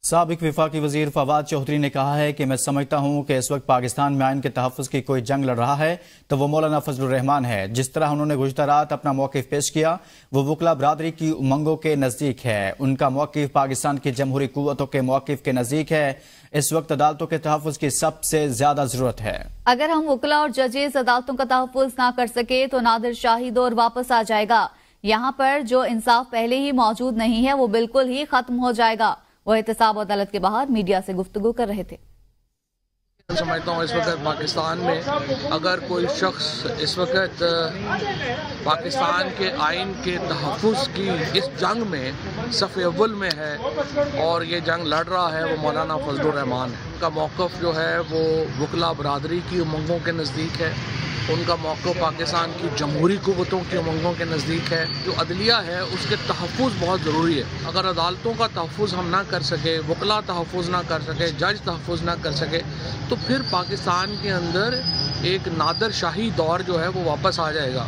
سابق وفاقی وزیر فواد چودھری نے کہا ہے کہ میں سمجھتا ہوں کہ اس وقت پاکستان میں آئین کے تحفظ کی کوئی جنگ لڑ رہا ہے تو وہ مولانا فضل الرحمان ہے۔ جس طرح انہوں نے گزشتہ رات اپنا موقف پیش کیا وہ وکلا برادری کی امنگوں کے نزدیک ہے۔ ان کا موقف پاکستان کی جمہوری قوتوں کے موقف کے نزدیک ہے۔ اس وقت عدالتوں کے تحفظ کی سب سے زیادہ ضرورت ہے۔ اگر ہم وکلا اور ججز عدالتوں کا تحفظ نہ کر سکے تو نادر شاہی دور واپس آ جائے گا۔ یہاں پر جو انصاف پہلے ہی موجود نہیں ہے وہ بالکل ہی ختم ہو جائے گا۔ وہ احتساب عدالت کے باہر میڈیا سے گفتگو کر رہے تھے۔ سمجھتا ہوں اس وقت پاکستان میں اگر کوئی شخص اس وقت پاکستان کے آئین کے تحفظ کی اس جنگ میں صف اول میں ہے اور یہ جنگ لڑ رہا ہے وہ مولانا فضل الرحمان ہے۔ ان کا موقف جو ہے وہ وکلا برادری کی امنگوں کے نزدیک ہے۔ ان کا موقف پاکستان کی جمہوری قوتوں کی امنگوں کے نزدیک ہے۔ جو عدلیہ ہے اس کے تحفظ بہت ضروری ہے۔ اگر عدالتوں کا تحفظ ہم نہ کر سکے، وکلا تحفظ نہ کر سکے، جج تحفظ نہ کر سکے تو پھر پاکستان کے اندر ایک نادر شاہی دور جو ہے وہ واپس آ جائے گا۔